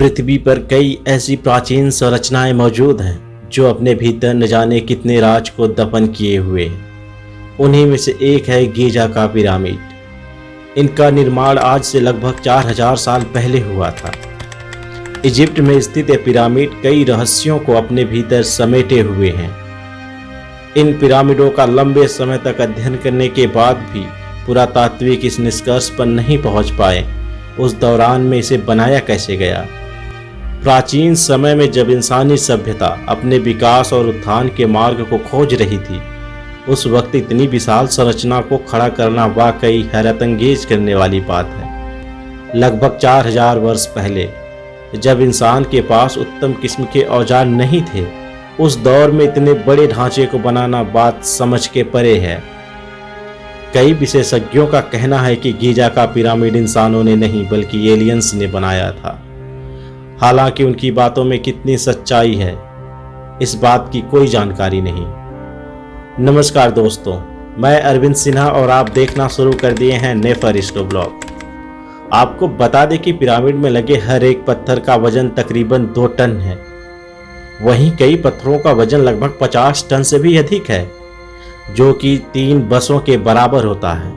पृथ्वी पर कई ऐसी प्राचीन संरचनाएं मौजूद हैं जो अपने भीतर न जाने कितने राज को दफन किए हुए हैं। उन्हीं में से एक है गीजा का पिरामिड। इनका निर्माण आज से लगभग 4000 साल पहले हुआ था। इजिप्ट में स्थित यह पिरामिड कई रहस्यों को अपने भीतर समेटे हुए हैं। इन पिरामिडों का लंबे समय तक अध्ययन करने के बाद भी पुरातात्विक इस निष्कर्ष पर नहीं पहुंच पाए उस दौरान में इसे बनाया कैसे गया। प्राचीन समय में जब इंसानी सभ्यता अपने विकास और उत्थान के मार्ग को खोज रही थी, उस वक्त इतनी विशाल संरचना को खड़ा करना वाकई हैरतअंगेज करने वाली बात है। लगभग 4000 वर्ष पहले जब इंसान के पास उत्तम किस्म के औजार नहीं थे, उस दौर में इतने बड़े ढांचे को बनाना बात समझ के परे है। कई विशेषज्ञों का कहना है कि गीजा का पिरामिड इंसानों ने नहीं बल्कि एलियंस ने बनाया था। हालांकि उनकी बातों में कितनी सच्चाई है, इस बात की कोई जानकारी नहीं। नमस्कार दोस्तों, मैं अरविंद सिन्हा और आप देखना शुरू कर दिए हैं नेफरिस्टो ब्लॉग। आपको बता दें कि पिरामिड में लगे हर एक पत्थर का वजन तकरीबन 2 टन है। वहीं कई पत्थरों का वजन लगभग 50 टन से भी अधिक है, जो कि 3 बसों के बराबर होता है।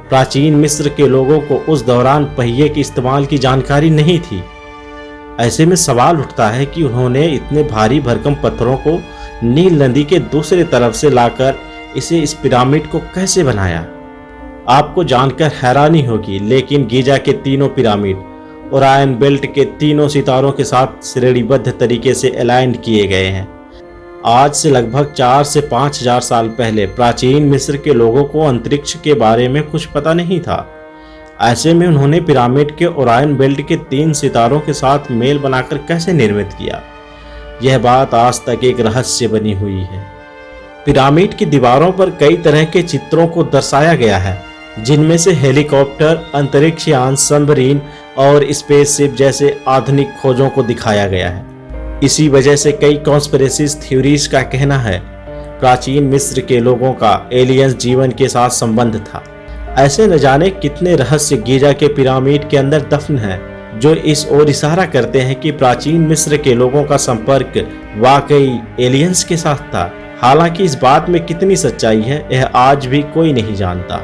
प्राचीन मिस्र के लोगों को उस दौरान पहिए के इस्तेमाल की जानकारी नहीं थी। ऐसे में सवाल उठता है कि उन्होंने इतने भारी भरकम पत्थरों को नील नदी के दूसरे तरफ से लाकर इस पिरामिड को कैसे बनाया। आपको जानकर हैरानी होगी, लेकिन गीजा के तीनों पिरामिड ओरायन बेल्ट के तीनों सितारों के साथ श्रेणीबद्ध तरीके से अलाइंड किए गए हैं। आज से लगभग 4 से 5000 साल पहले प्राचीन मिस्र के लोगों को अंतरिक्ष के बारे में कुछ पता नहीं था। ऐसे में उन्होंने पिरामिड के ओरायन बेल्ट के 3 सितारों के साथ मेल बनाकर कैसे निर्मित किया, यह बात आज तक एक रहस्य बनी हुई है। पिरामिड की दीवारों पर कई तरह के चित्रों को दर्शाया गया है, जिनमें से हेलीकॉप्टर, अंतरिक्ष यान, सबमरीन और स्पेसशिप जैसे आधुनिक खोजों को दिखाया गया है। इसी वजह से कई कॉन्स्पिरेसी थ्योरीज का कहना है प्राचीन मिस्र के लोगों का एलियंस जीवन के साथ संबंध था। ऐसे न जाने कितने रहस्य गीजा के पिरामिड के अंदर दफन हैं, जो इस ओर इशारा करते हैं कि प्राचीन मिस्र के लोगों का संपर्क वाकई एलियंस के साथ था। हालांकि इस बात में कितनी सच्चाई है, यह आज भी कोई नहीं जानता।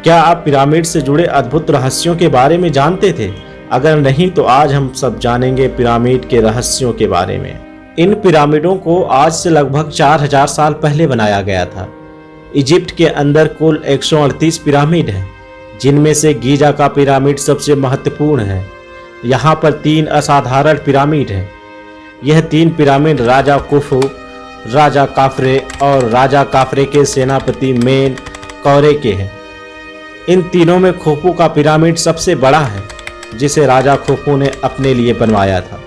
क्या आप पिरामिड से जुड़े अद्भुत रहस्यों के बारे में जानते थे? अगर नहीं तो आज हम सब जानेंगे पिरामिड के रहस्यों के बारे में। इन पिरामिडों को आज से लगभग 4000 साल पहले बनाया गया था। इजिप्ट के अंदर कुल 138 पिरामिड हैं, जिनमें से गीजा का पिरामिड सबसे महत्वपूर्ण है। यहाँ पर 3 असाधारण पिरामिड हैं। यह 3 पिरामिड राजा कुफू, राजा काफरे और राजा काफरे के सेनापति मेन कौरे के हैं। इन तीनों में खुफू का पिरामिड सबसे बड़ा है, जिसे राजा खुफू ने अपने लिए बनवाया था।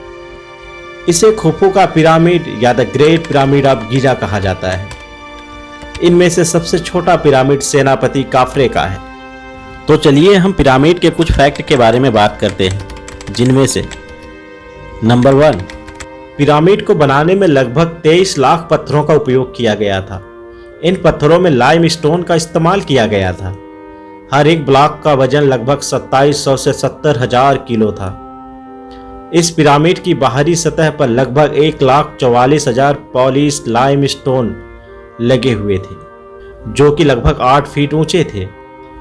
इसे खुफू का पिरामिड या the great pyramid of Giza कहा जाता है। इनमें से सबसे छोटा पिरामिड सेनापति काफरे का है। तो चलिए हम पिरामिड के कुछ फैक्ट के बारे में बात करते हैं, जिनमें से नंबर 1, पिरामिड को बनाने में लगभग 23 लाख पत्थरों का उपयोग किया गया था। इन पत्थरों में लाइमस्टोन का इस्तेमाल किया गया था। हर एक ब्लॉक का वजन लगभग 2700 से 70,000 किलो था। इस पिरामिड की बाहरी सतह पर लगभग 1,44,000 पॉलिश लाइमस्टोन लगे हुए थे, जो कि लगभग 8 फीट ऊंचे थे।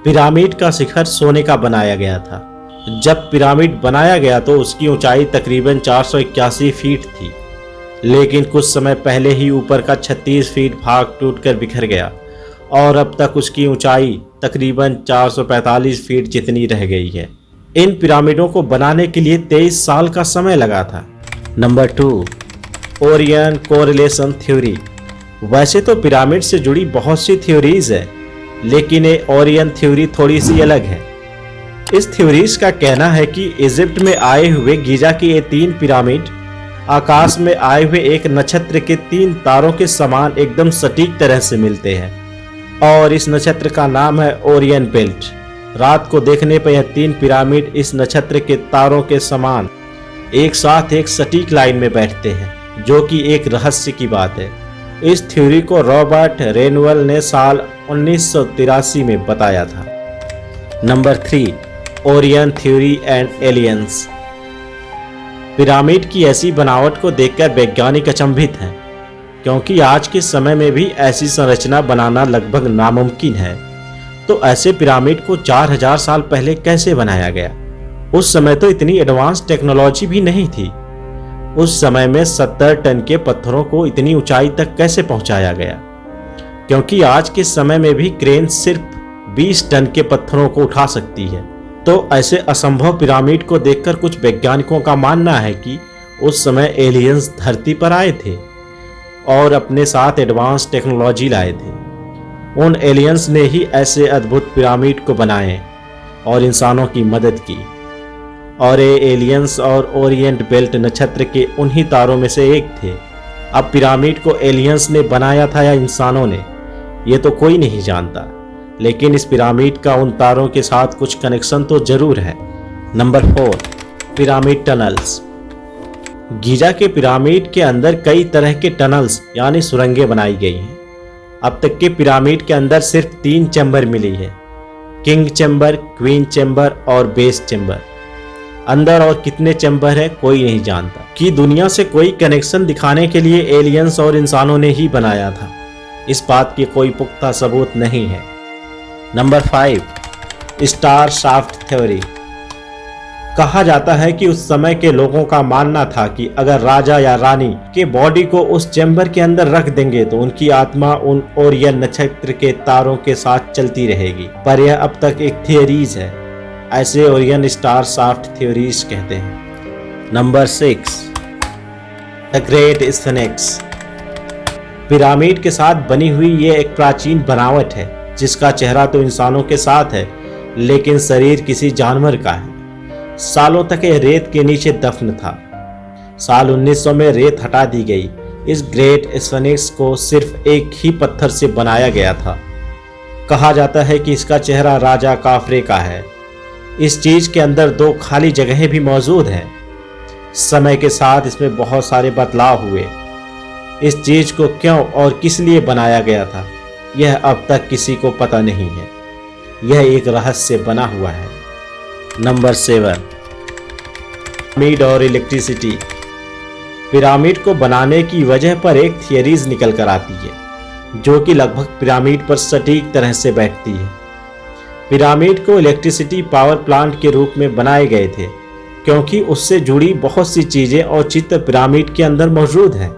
पिरामिड का शिखर सोने का बनाया गया था। जब पिरामिड बनाया गया तो उसकी ऊंचाई तकरीबन 481 फीट थी, लेकिन कुछ समय पहले ही ऊपर का 36 फीट भाग टूटकर बिखर गया और अब तक उसकी ऊंचाई तकरीबन 445 फीट जितनी रह गई है। इन पिरामिडों को बनाने के लिए 23 साल का समय लगा था। Number 2, Orion correlation theory. वैसे तो पिरामिड से जुड़ी बहुत सी थ्योरीज है, लेकिन ये ओरियन थ्योरी थोड़ी सी अलग है। इस थ्योरीज का कहना है कि इजिप्ट में आए हुए गीजा के ये 3 पिरामिड आकाश में आए हुए एक नक्षत्र के 3 तारों के समान एकदम सटीक तरह से मिलते हैं, और इस नक्षत्र का नाम है ओरियन बेल्ट। रात को देखने पर यह 3 पिरामिड इस नक्षत्र के तारों के समान एक साथ एक सटीक लाइन में बैठते हैं, जो कि एक रहस्य की बात है। इस थ्योरी को रॉबर्ट रेनवेल ने साल 1983 में बताया था। Number 3, Orion theory and aliens. Pyramid की ऐसी बनावट को देखकर वैज्ञानिक अचंभित हैं, क्योंकि आज के समय में भी ऐसी संरचना बनाना लगभग नामुमकिन है। तो ऐसे पिरामिड को 4000 साल पहले कैसे बनाया गया? उस समय तो इतनी एडवांस टेक्नोलॉजी भी नहीं थी। उस समय में 70 टन के पत्थरों को इतनी ऊंचाई तक कैसे पहुंचाया गया? क्योंकि आज के समय में भी क्रेन सिर्फ 20 टन के पत्थरों को उठा सकती है। तो ऐसे असंभव पिरामिड को देखकर कुछ वैज्ञानिकों का मानना है कि उस समय एलियंस धरती पर आए थे और अपने साथ एडवांस टेक्नोलॉजी लाए थे। उन एलियंस ने ही ऐसे अद्भुत पिरामिड को बनाए और इंसानों की मदद की। और ये एलियंस और ओरिएंट बेल्ट नक्षत्र के उन्हीं तारों में से एक थे। अब पिरामिड को एलियंस ने बनाया था या इंसानों ने, ये तो कोई नहीं जानता, लेकिन इस पिरामिड का उन तारों के साथ कुछ कनेक्शन तो जरूर है। Number 4, pyramid tunnels. गीजा के पिरामिड के अंदर कई तरह के टनल्स यानी सुरंगें बनाई गई हैं। अब तक के पिरामिड के अंदर सिर्फ 3 चैम्बर मिली है, किंग चैम्बर, क्वीन चैम्बर और बेस चैम्बर। अंदर और कितने चैम्बर है कोई नहीं जानता। कि दुनिया से कोई कनेक्शन दिखाने के लिए एलियंस और इंसानों ने ही बनाया था, इस बात की कोई पुख्ता सबूत नहीं है। Number 5, star shaft theory. कहा जाता है कि उस समय के लोगों का मानना था कि अगर राजा या रानी के बॉडी को उस चैम्बर के अंदर रख देंगे तो उनकी आत्मा उन ओरियन नक्षत्र के तारों के साथ चलती रहेगी। पर यह अब तक एक थियरीज है। ऐसे ओरियन स्टार शाफ्ट थ्योरीज कहते हैं। Number 6, the great sphinx. Pyramid के साथ बनी हुई ये एक प्राचीन बनावट है जिसका चेहरा तो इंसानों के साथ है, लेकिन शरीर किसी जानवर का है। सालों तक यह रेत के नीचे दफन था। साल 1900 में रेत हटा दी गई। इस ग्रेट स्फिंक्स को सिर्फ एक ही पत्थर से बनाया गया था। कहा जाता है कि इसका चेहरा राजा काफरे का है। इस चीज के अंदर 2 खाली जगहें भी मौजूद हैं। समय के साथ इसमें बहुत सारे बदलाव हुए। इस चीज को क्यों और किस लिए बनाया गया था, यह अब तक किसी को पता नहीं है। यह एक रहस्य बना हुआ है। नंबर 7, पिरामिड और इलेक्ट्रिसिटी। पिरामिड को बनाने की वजह पर एक थियरीज निकल कर आती है जो कि लगभग पिरामिड पर सटीक तरह से बैठती है। पिरामिड को इलेक्ट्रिसिटी पावर प्लांट के रूप में बनाए गए थे क्योंकि उससे जुड़ी बहुत सी चीजें और चित्र पिरामिड के अंदर मौजूद हैं।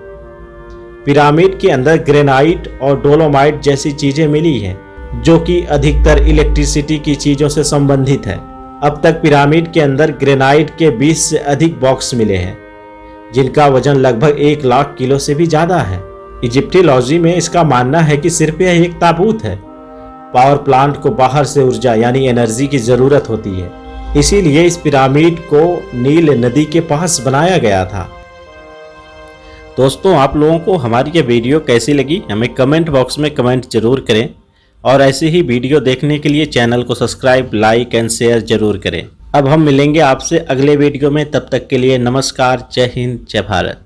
पिरामिड के अंदर ग्रेनाइट और डोलोमाइट जैसी चीजें मिली हैं जो कि अधिकतर इलेक्ट्रिसिटी की चीजों से संबंधित है। अब तक पिरामिड के अंदर ग्रेनाइट के 20 से अधिक बॉक्स मिले हैं जिनका वजन लगभग 1 लाख किलो से भी ज्यादा है। इजिप्टियोलॉजी में इसका मानना है कि सिर्फ यह एक ताबूत है। पावर प्लांट को बाहर से ऊर्जा यानी एनर्जी की जरूरत होती है, इसीलिए इस पिरामिड को नील नदी के पास बनाया गया था। दोस्तों, आप लोगों को हमारी ये वीडियो कैसी लगी हमें कमेंट बॉक्स में कमेंट जरूर करें और ऐसे ही वीडियो देखने के लिए चैनल को सब्सक्राइब, लाइक एंड शेयर जरूर करें। अब हम मिलेंगे आपसे अगले वीडियो में, तब तक के लिए नमस्कार, जय हिंद, जय भारत।